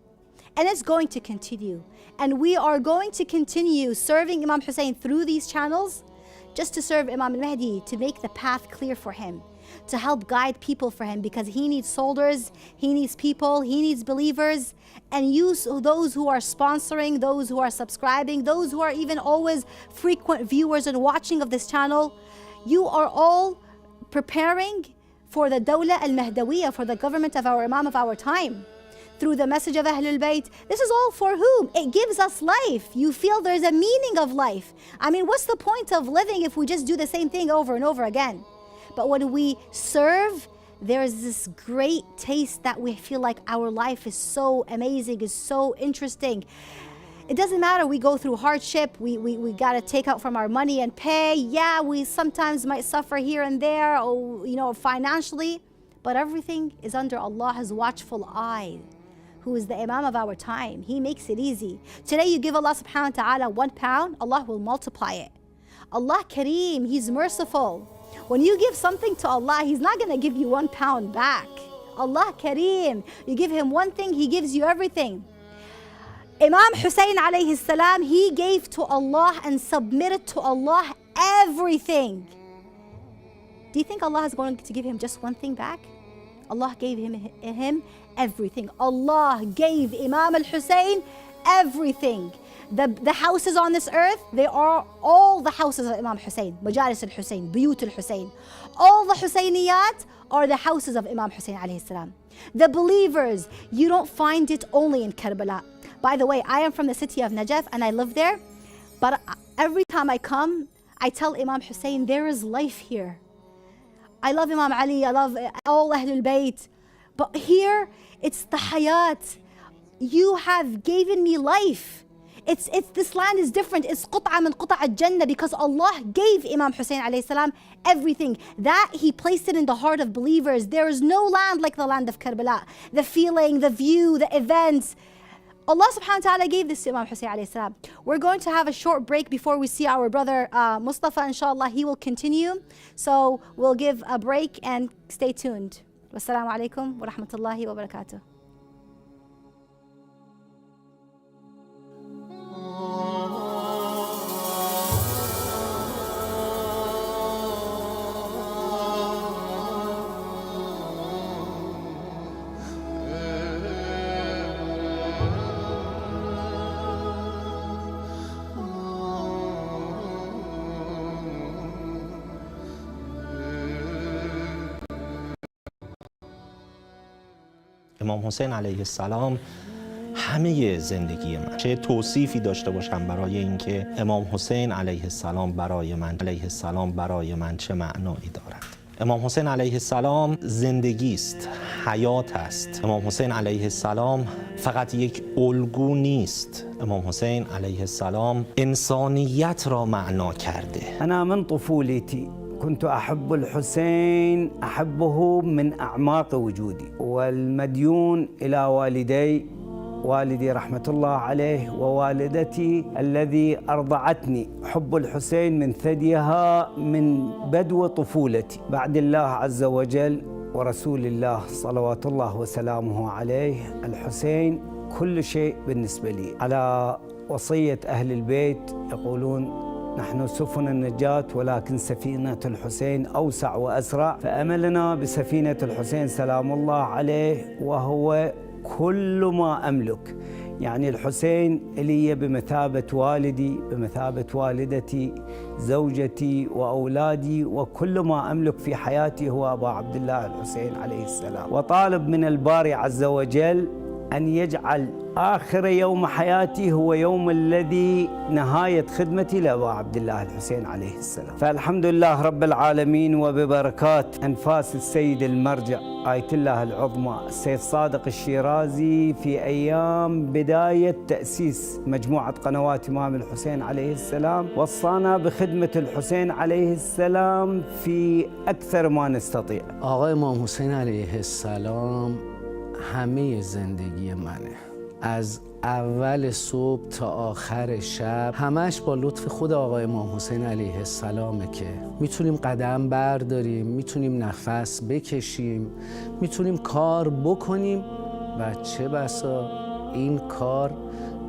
S2: And it's going to continue. And we are going to continue serving Imam Hussein through these channels, just to serve Imam al-Mahdi, to make the path clear for him, to help guide people for him, because he needs soldiers, he needs people, he needs believers. And you, those who are sponsoring, those who are subscribing, those who are even always frequent viewers and watching of this channel, you are all preparing for the Dawla al-Mahdawiyya, for the government of our Imam of our time, through the message of Ahlul Bayt. This is all for whom? It gives us life. You feel there's a meaning of life. I mean, what's the point of living if we just do the same thing over and over again? But when we serve, there's this great taste that we feel like our life is so amazing, is so interesting. It doesn't matter, we go through hardship, we gotta take out from our money and pay. Yeah, we sometimes might suffer here and there, or financially, but everything is under Allah's watchful eye, who is the Imam of our time. He makes it easy. Today you give Allah subhanahu wa ta'ala £1, Allah will multiply it. Allah Kareem, He's merciful. When you give something to Allah, He's not going to give you £1 back. Allah Kareem, you give Him one thing, He gives you everything. Imam Hussein alayhi salam, he gave to Allah and submitted to Allah everything. Do you think Allah is going to give him just one thing back? Allah gave him everything. Allah gave Imam al-Hussein everything. The houses on this earth, they are all the houses of Imam Hussein. Majalis al-Hussein, Buyut al-Hussein. All the Husseyniyat are the houses of Imam Hussein alayhi salam. The believers, you don't find it only in Karbala. By the way, I am from the city of Najaf and I live there. But every time I come, I tell Imam Hussein, there is life here. I love Imam Ali, I love all Ahlul Bayt. But here, it's the hayat. You have given me life. This land is different. It's qut'a min qut'a al-Jannah, because Allah gave Imam Hussein alayhi salam everything. That He placed it in the heart of believers. There is no land like the land of Karbala. The feeling, the view, the events. Allah subhanahu wa ta'ala gave this to Imam Hussein alayhi salam. We're going to have a short break before we see our brother Mustafa, inshallah. He will continue. So we'll give a break and stay tuned. Wassalamu alaikum wa rahmatullahi wa barakatuh.
S5: امام حسین علیه السلام همه زندگی من. چه توصیفی داشته باشم برای اینکه امام حسین علیه السلام برای من چه معنایی دارد. امام حسین علیه السلام زندگی است، حیات است. امام حسین علیه السلام فقط یک الگو نیست. امام حسین علیه السلام انسانیت را معنا کرده.
S6: أنا من طفولتي كنت أحب الحسين، أحبه من أعماق وجودي، والمديون إلى والدي رحمة الله عليه ووالدتي الذي أرضعتني. حب الحسين من ثديها من بدو طفولتي. بعد الله عز وجل ورسول الله صلوات الله وسلامه عليه، الحسين كل شيء بالنسبة لي. على وصية أهل البيت يقولون: نحن سفن النجاة ولكن سفينة الحسين أوسع وأسرع. فأملنا بسفينة الحسين سلام الله عليه وهو كل ما أملك. يعني الحسين لي بمثابة والدي، بمثابة والدتي، زوجتي وأولادي، وكل ما أملك في حياتي هو أبا عبد الله الحسين عليه السلام. وطالب من الباري عز وجل أن يجعل آخر يوم حياتي هو يوم الذي نهاية خدمتي لأبا عبد الله الحسين عليه السلام. فالحمد لله رب العالمين، وببركات أنفاس السيد المرجع آية الله العظمى السيد صادق الشيرازي في أيام بداية تأسيس مجموعة قنوات إمام الحسين عليه السلام، وصانا بخدمة الحسين عليه السلام في أكثر ما نستطيع.
S7: آقای امام حسین علیه السلام همه زندگی منه.
S6: از اول صبح تا آخر شب همش با لطف خود آقا امام حسین علیه السلامه که میتونیم قدم برداریم، میتونیم نفس بکشیم، میتونیم کار بکنیم و چه بسا این کار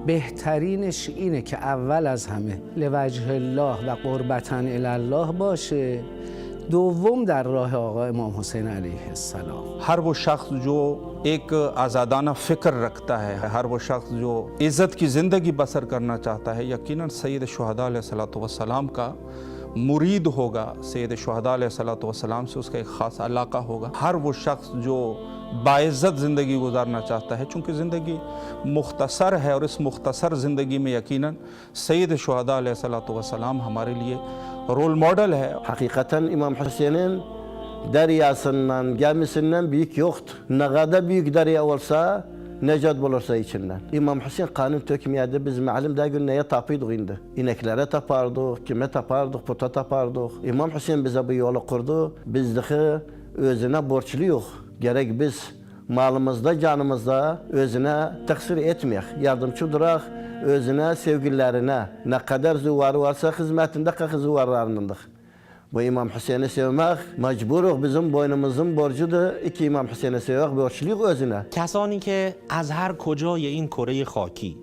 S6: بهترینش اینه که اول از همه لوجه الله و قربتاً الی الله باشه، دوم در راه آقا امام حسین علیه السلام.
S7: हर वो शख्स जो एक आज़ादाना फ़िक्र रखता है, हर वो शख्स जो इज़्ज़त की ज़िंदगी बसर करना चाहता है, यकीनन सैयद शुहदा अलैहिस्सलातु वस्सलाम का मुरीद होगा, सैयद शुहदा अलैहिस्सलातु वस्सलाम से उसका एक ख़ास अलाक़ा होगा। हर वो शख्स जो बाइज़्ज़त ज़िंदगी गुजारना चाहता है, चूँकि ज़िंदगी मुख्तसर है और इस मुख्तसर ज़िंदगी में यकीनन सैयद शुहदा अलैहिस्सलातु वस्सलाम हमारे लिए rol model है.
S8: Hakikaten İmam Hüseyin'in deryasından, gemisinden büyük yoktu. Ne kadar büyük derya olsa, necat bulursa içinden. İmam Hüseyin kanun tökmeyedi, biz malum da gün neye tapıyorduk indi. İneklere tapardık, kime tapardık, puta tapardık. İmam Hüseyin bize bu yolu kurdu, bizdeki özüne borçluyuz. Gerek biz malımızda, canımızda özüne taksir etmeyek, yardımcı durak. Özüne, sevgililerine ne kadar zuvarı varsa hizmetinde zuvarlarınındır. Bu İmam Hüseyin'i sevmek mecburuz, bizim boynumuzun borcudur. İki İmam Hüseyin'i sevmek borçluyuz özüne.
S5: کسانی که از هر کجای این کره خاکی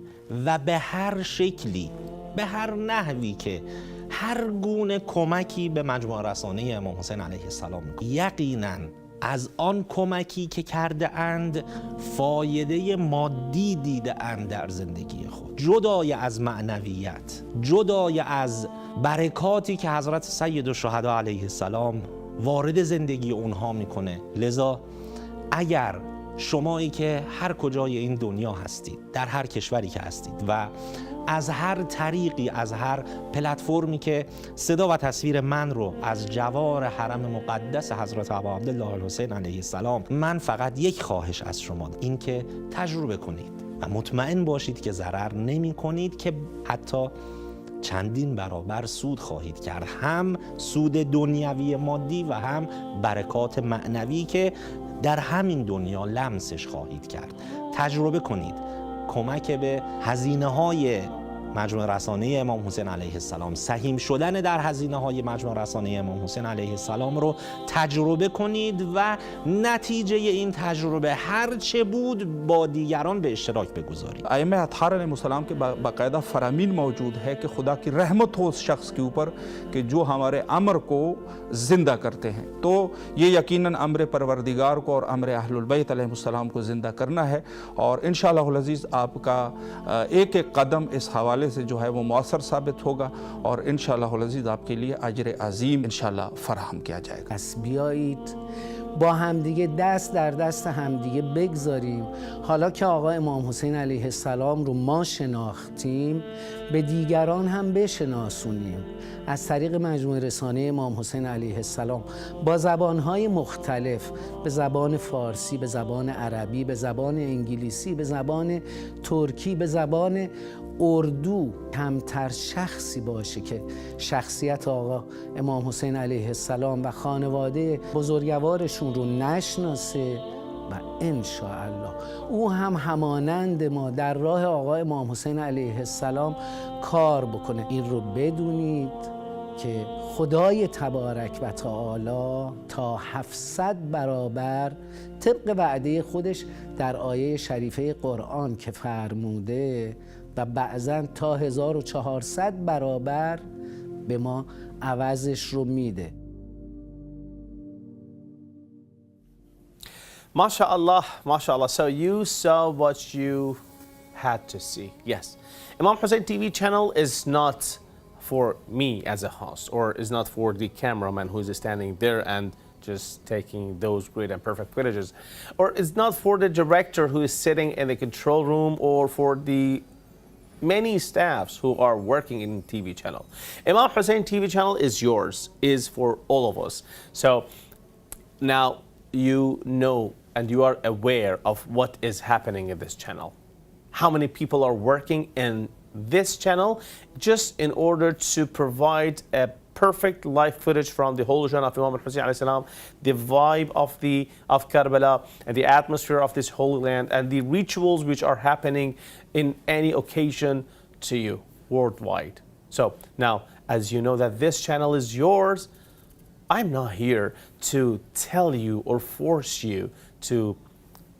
S5: و به هر شکلی، به هر نحوی که هر گونه کمکی به مجموعه رسانه امام حسین علیه السلام میکنند، یقیناً از آن کمکی که کرده اند فایده مادی دیده اند در زندگی خود، جدای از معنویت، جدای از برکاتی که حضرت سید الشهدا علیه السلام وارد زندگی اونها میکنه. لذا اگر شمایی که هر کجای این دنیا هستید، در هر کشوری که هستید و از هر طریقی، از هر پلتفرمی که صدا و تصویر من رو از جوار حرم مقدس حضرت ابا عبدالله الحسین علیه السلام، من فقط یک خواهش از شما، این که تجربه کنید و مطمئن باشید که ضرر نمی کنید، که حتی چندین برابر سود خواهید کرد، هم سود دنیوی مادی و هم برکات معنوی که در همین دنیا لمسش خواهید کرد. تجربه کنید، کمک به هزینه‌های مجموعه رسانه امام حسین علیه السلام، سهیم شدن در هزینه‌های مجموعه رسانه امام حسین علیه السلام رو تجربه کنید و نتیجه این تجربه هر چه بود با دیگران به اشتراک بگذارید.
S7: ائمه اطهار علیهم السلام के बाकायदा फरामीन मौजूद है कि खुदा की रहमत हो उस शख्स के ऊपर कि जो हमारे अमर को ज़िंदा करते हैं। तो ये यकीनन अमर परवरदिगार को और अमर अहलुल बैत अलैहिमुस्सलाम को ज़िंदा करना है, और इंशाअल्लाहुल अज़ीज़ आपका एक एक कदम इस हवाले से जो है वो मौसर साबित होगा, और इंशाअल्लाहुल अज़ीज़ आपके लिए अजर अज़ीम इंशाअल्लाह फराहम किया जाएगा.
S6: پس بیایید با همدیگه دست در دست همدیگه بگذاریم. حالا که آقا امام حسین علیه السلام رو ما شناختیم، به دیگران هم بشناسونیم از طریق مجموعه رسانه امام حسین علیه السلام با زبانهای مختلف، به زبان فارسی، به زبان عربی، به زبان انگلیسی، به زبان ترکی، به زبان اردو. کمتر شخصی باشه که شخصیت آقا امام حسین علیه السلام و خانواده بزرگوارشون رو نشناسه و انشاءالله او هم همانند ما در راه آقا امام حسین علیه السلام کار بکنه. این رو بدونید که خدای تبارک و تعالی تا 700 برابر طبق وعده خودش در آیه شریفه قرآن که فرموده و بعضاً تا 1400 برابر به ما عوضش رو میده.
S4: MashaAllah, MashaAllah. So you saw what you had to see. Yes. Imam Hussein TV channel is not for me as a host, or is not for the cameraman who is standing there and just taking those great and perfect footages, or it's not for the director who is sitting in the control room, or for the many staffs who are working in TV channel. Imam Hussein TV channel is yours, is for all of us. So now you know and you are aware of what is happening in this channel. How many people are working in this channel just in order to provide a perfect live footage from the Holy Shan of Imam Hussein alayhi salam, the vibe of Karbala and the atmosphere of this holy land and the rituals which are happening in any occasion to you worldwide. So now, as you know that this channel is yours, I'm not here to tell you or force you to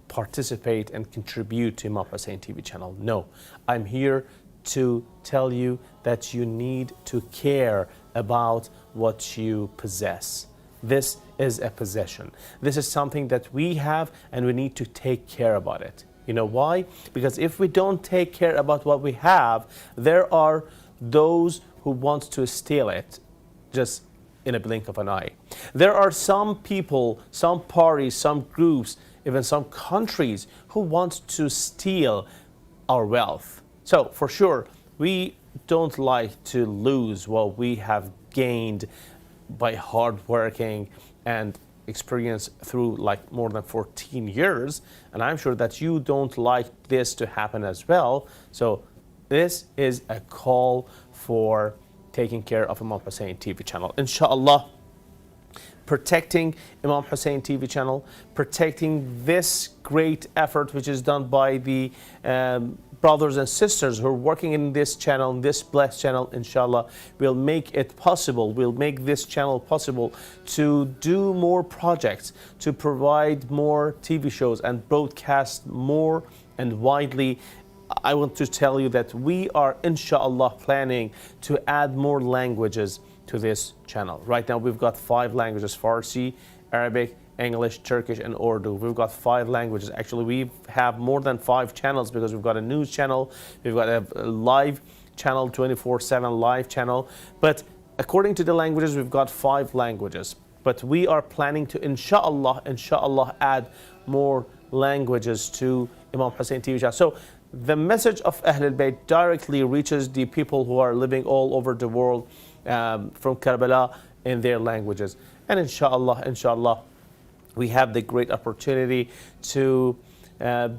S4: participate and contribute to Imam Hussein TV channel. No, I'm here to tell you that you need to care about what you possess. This is a possession. This is something that we have and we need to take care about it. You know why? Because if we don't take care about what we have, there are those who want to steal it just in a blink of an eye. There are some people, some parties, some groups, even some countries who want to steal our wealth. So for sure, we don't like to lose what we have gained by hard working and experience through like more than 14 years. And I'm sure that you don't like this to happen as well. So this is a call for taking care of Imam Hussein TV channel. Inshallah, protecting Imam Hussein TV channel, protecting this great effort which is done by the brothers and sisters who are working in this channel, this blessed channel, inshallah, will make it possible, will make this channel possible to do more projects, to provide more TV shows and broadcast more and widely. I want to tell you that we are, inshallah, planning to add more languages to this channel. Right now, we've got 5 languages: Farsi, Arabic, English, Turkish, and Urdu. We've got 5 languages. Actually, we have more than 5 channels because we've got a news channel, we've got a live channel, 24/7 live channel. But according to the languages, we've got 5 languages. But we are planning to, inshallah, add more languages to Imam Hussein TV channel. So the message of Ahlul Bayt directly reaches the people who are living all over the world from Karbala in their languages. And inshallah, we have the great opportunity to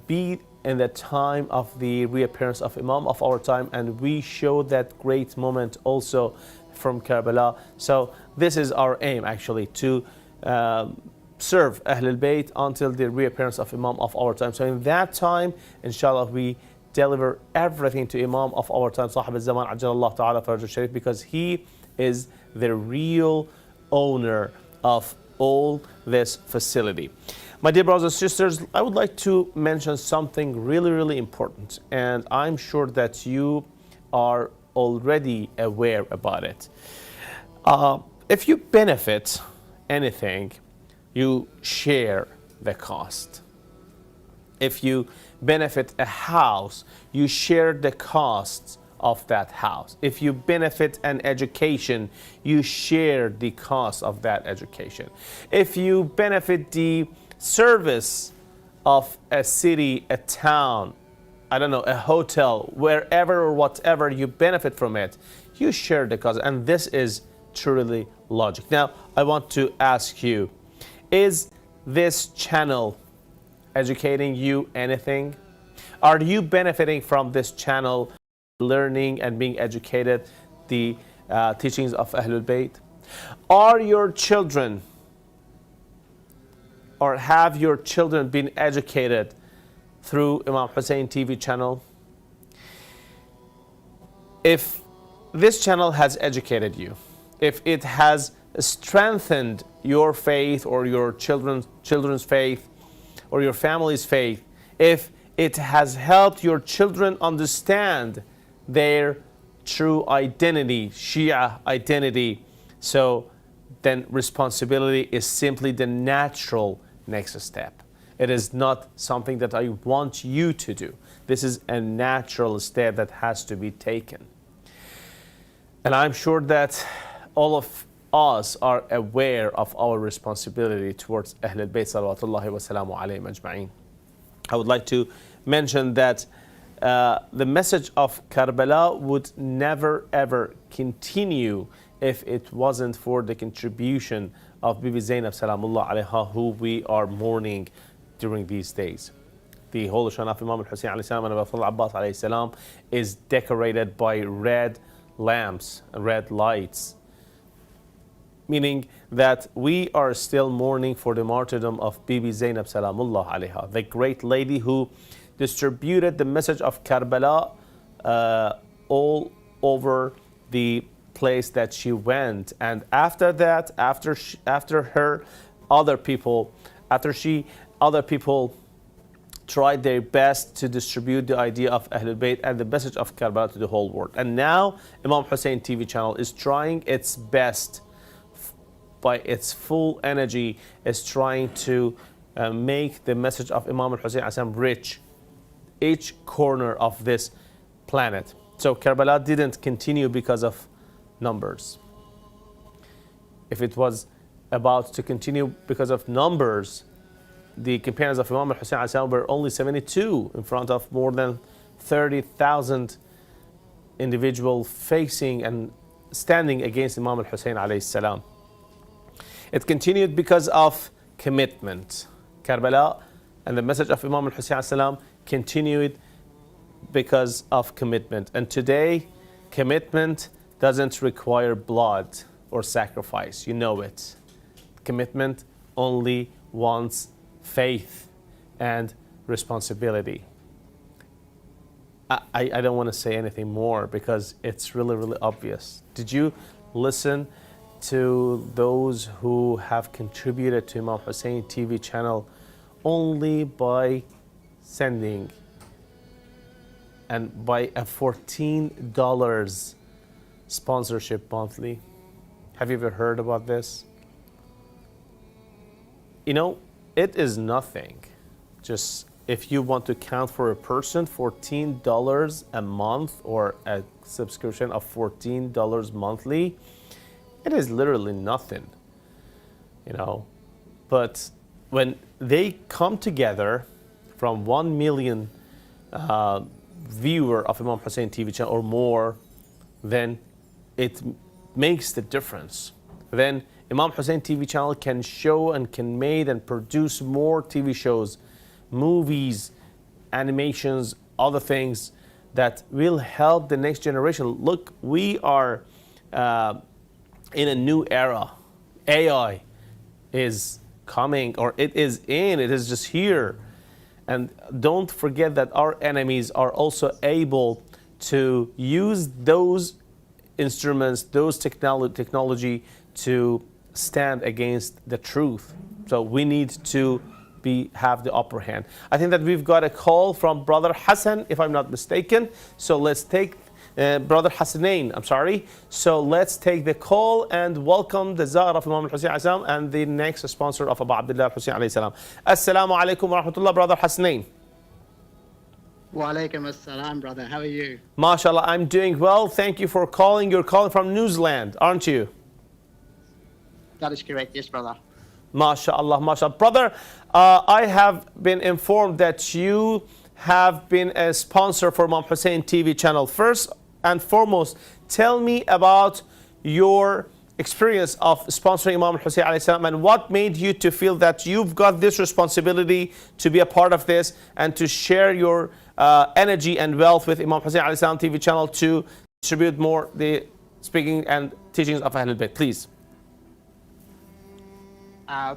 S4: be in the time of the reappearance of Imam of our time, and we show that great moment also from Karbala. So this is our aim, actually, to serve Ahlul Bayt until the reappearance of Imam of our time. So in that time, inshallah, we deliver everything to Imam of our time, Sahib al-Zaman, Ajjalallah Ta'ala Faraj Sharif, because he is the real owner of all this facility. My dear brothers and sisters, I would like to mention something really important, and I'm sure that you are already aware about it. If you benefit anything, you share the cost. If you benefit a house, you share the costs of that house. If you benefit an education, you share the cost of that education. If you benefit the service of a city, a town, I don't know, a hotel, wherever or whatever you benefit from it, you share the cost. And this is truly logic. Now, I want to ask you, is this channel educating you anything? Are you benefiting from this channel, learning and being educated the teachings of Ahlul Bayt? Are your children, or have your children been educated through Imam Hussein TV channel? If this channel has educated you, if it has strengthened your faith or your children's faith or your family's faith, if it has helped your children understand their true identity, Shia identity, so then responsibility is simply the natural next step. It is not something that I want you to do. This is a natural step that has to be taken. And I'm sure that all of us are aware of our responsibility towards Ahlul Bayt salawatullahi wa salamu alayhim ajma'in. I would like to mention that the message of Karbala would never ever continue if it wasn't for the contribution of Bibi Zainab salamullah alayha, who we are mourning during these days. The Holy Shan of Imam Hussein alayhi salam and Abu Abbas alayhi salam is decorated by red lamps, red lights, meaning that we are still mourning for the martyrdom of Bibi Zainab Salamullah alayha, the great lady who distributed the message of Karbala all over the place that she went. And after that, after her, other people tried their best to distribute the idea of Ahlul Bayt and the message of Karbala to the whole world. And now Imam Hussein TV channel is trying its best by its full energy, is trying to make the message of Imam Hussein reach each corner of this planet. So Karbala didn't continue because of numbers. If it was about to continue because of numbers, the companions of Imam Hussein were only 72 in front of more than 30,000 individuals facing and standing against Imam Hussein alayhi salam. It continued because of commitment. Karbala and the message of Imam Hussein salam continued because of commitment. And today, commitment doesn't require blood or sacrifice. You know it. Commitment only wants faith and responsibility. I don't want to say anything more because it's really, really obvious. Did you listen to those who have contributed to Imam Hussein TV channel only by sending and by a $14 sponsorship monthly? Have you ever heard about this? You know, it is nothing. Just if you want to count for a person, $14 a month or a subscription of $14 monthly, it is literally nothing, you know. But when they come together from 1 million viewer of Imam Hussein TV channel or more, then it makes the difference. Then Imam Hussein TV channel can show and can make and produce more TV shows, movies, animations, other things that will help the next generation. Look, we are in a new era. AI is coming, or it is just here. And don't forget that our enemies are also able to use those instruments, those technology to stand against the truth. So we need to have the upper hand. I think that we've got a call from Brother Hassan, if I'm not mistaken. So let's take Brother Hassanain, I'm sorry. So let's take the call and welcome the Zahra of Imam Hussein and the next sponsor of Abu Abdullah Hussein alayhi salam. Assalamu alaikum wa rahmatullah, Brother Hassanain.
S9: Wa alaikum assalam, brother. How are you?
S4: MashaAllah, I'm doing well. Thank you for calling. You're calling from New Zealand, aren't you?
S9: That is correct, yes, brother.
S4: MashaAllah, MashaAllah. Brother, I have been informed that you have been a sponsor for Imam Hussein TV channel. First and foremost, tell me about your experience of sponsoring Imam Hussein alayhi salam and what made you to feel that you've got this responsibility to be a part of this and to share your energy and wealth with Imam Hussein alayhi salam TV channel to distribute more the speaking and teachings of Ahlul Bayt. Please.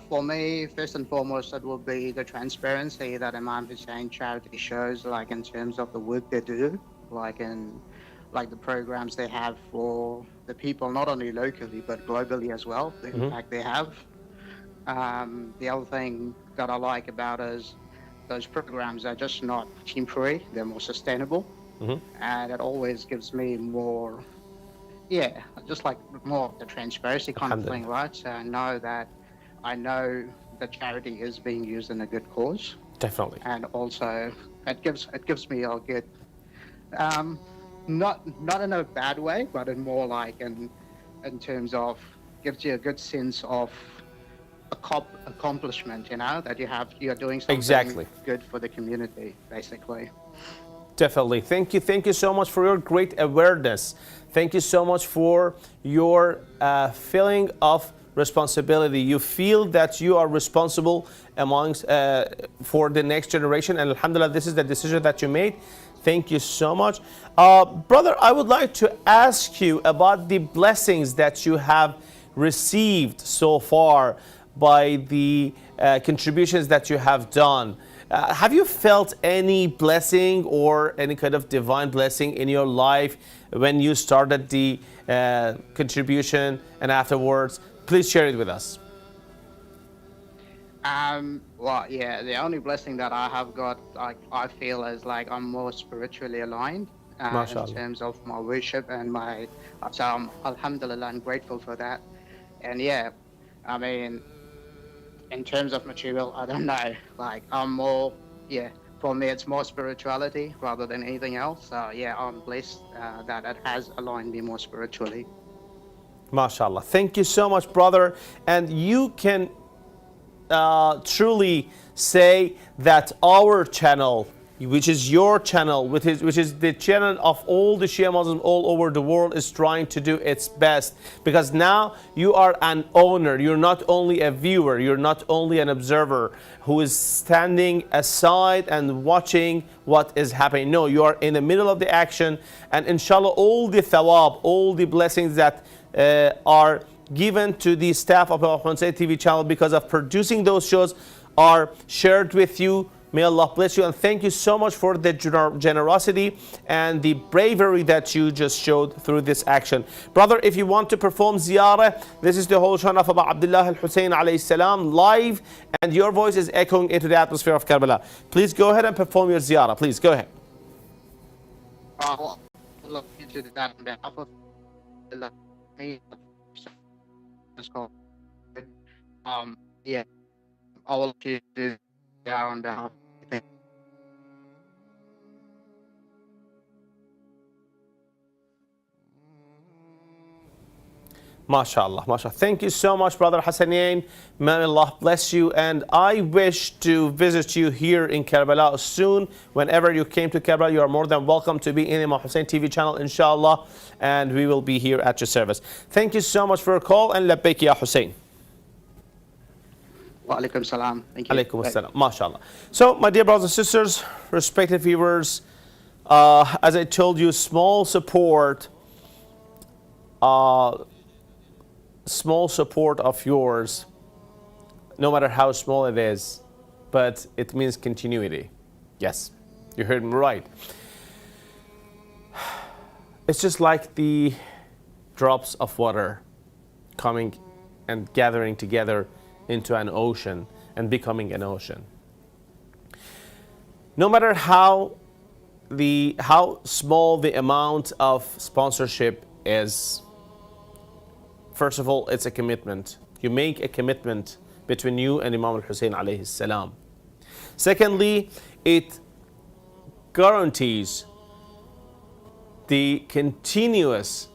S9: For me, first and foremost, it will be the transparency that Imam Hussein charity shows, like in terms of the work they do, like the programs they have for the people, not only locally but globally as well. The impact they have. The other thing that I like about is those programs are just not temporary; they're more sustainable, and it always gives me more, just like more of the transparency kind of thing, right? So I know the charity is being used in a good cause.
S4: Definitely.
S9: And also, it gives me a good, not in a bad way, but in more like in terms of gives you a good sense of accomplishment. You know that you're doing something good for the community, basically.
S4: Definitely. Thank you so much for your great awareness. Thank you so much for your feeling of responsibility. You feel that you are responsible amongst for the next generation, and alhamdulillah, this is the decision that you made. Thank you so much. Brother, I would like to ask you about the blessings that you have received so far by the contributions that you have done. Have you felt any blessing or any kind of divine blessing in your life when you started the contribution and afterwards? Please share it with us.
S9: Well, yeah, the only blessing that I have got, I feel is like I'm more spiritually aligned in terms of my worship and so I'm, alhamdulillah, I'm grateful for that. And yeah, I mean, in terms of material, I don't know, like I'm more, for me it's more spirituality rather than anything else. So yeah, I'm blessed that it has aligned me more spiritually.
S4: MashaAllah. Thank you so much, brother. And you can truly say that our channel, which is your channel, which is the channel of all the Shia Muslims all over the world, is trying to do its best, because now you are an owner. You're not only a viewer, you're not only an observer who is standing aside and watching what is happening. No, you are in the middle of the action, and inshallah all the thawab, all the blessings that are given to the staff of Imam Hussein TV channel because of producing those shows are shared with you. May Allah bless you, and thank you so much for the generosity and the bravery that you just showed through this action. Brother, if you want to perform ziyarah, this is the whole shon of Abu Abdullah al-Hussein alayhi salam live, and your voice is echoing into the atmosphere of Karbala. Please go ahead and perform your ziyarah. Please go ahead.
S9: I'll look into that on behalf of me. Yeah, I will do that on behalf.
S4: MashaAllah, MashaAllah. Thank you so much, Brother Hassanain. May Allah bless you. And I wish to visit you here in Karbala soon. Whenever you came to Karbala, you are more than welcome to be in Imam Hussein TV channel, inshallah. And we will be here at your service. Thank you so much for your call, and labbaik ya Hussein.
S9: Wa alaikum salam. Thank you.
S4: Alaikum assalam. MashaAllah. So, my dear brothers and sisters, respected viewers, as I told you, small support of yours, no matter how small it is, but it means continuity. Yes, you heard me right. It's just like the drops of water coming and gathering together into an ocean and becoming an ocean. No matter how small the amount of sponsorship is, first of all, it's a commitment. You make a commitment between you and Imam Hussein alayhi salam. Secondly, it guarantees the continuity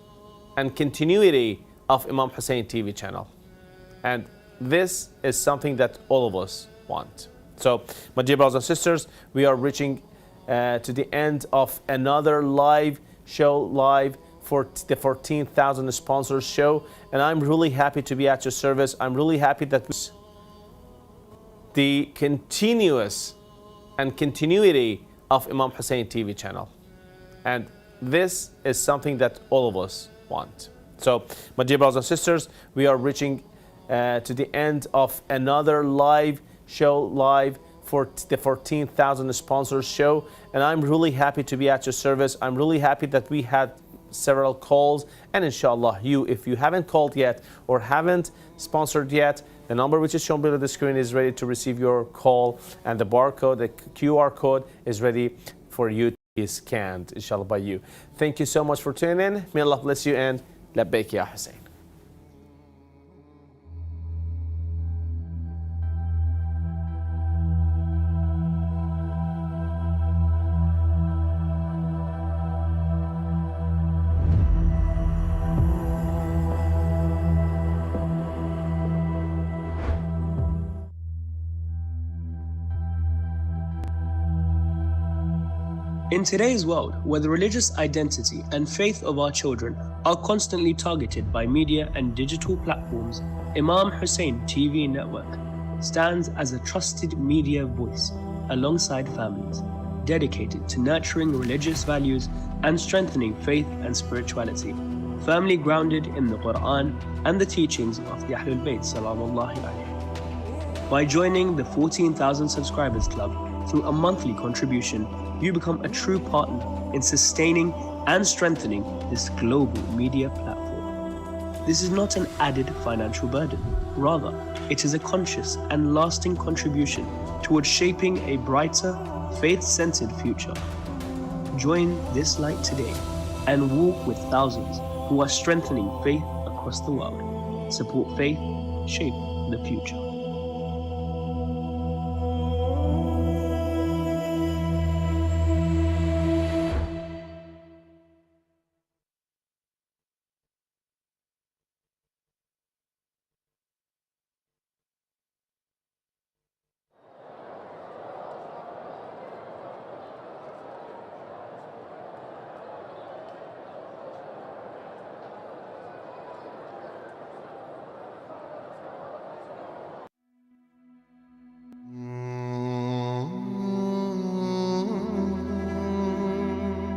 S4: of Imam Hussein TV channel. And this is something that all of us want. So, my dear brothers and sisters, we are reaching to the end of another live show, for the 14,000 sponsors show, and I'm really happy to be at your service. I'm really happy that the continuity of Imam Hussein TV channel, and this is something that all of us want. So, my dear brothers and sisters, we are reaching to the end of another live show, for the 14,000 sponsors show, and I'm really happy to be at your service. I'm really happy that we had several calls, and inshallah, if you haven't called yet or haven't sponsored yet, the number which is shown below the screen is ready to receive your call, and the barcode, the QR code is ready for you to be scanned, inshallah, by you. Thank you so much for tuning in. May Allah bless you, and labbaik ya Hussein.
S1: In today's world, where the religious identity and faith of our children are constantly targeted by media and digital platforms, Imam Hussein TV network stands as a trusted media voice alongside families, dedicated to nurturing religious values and strengthening faith and spirituality. firmly grounded in the Quran and the teachings of the Ahlul Bayt salamullahi alayhi. By joining the 14,000 subscribers club through a monthly contribution, you become a true partner in sustaining and strengthening this global media platform. This is not an added financial burden. Rather, it is a conscious and lasting contribution towards shaping a brighter, faith-centered future. Join this light today and walk with thousands who are strengthening faith across the world. Support faith, shape the future.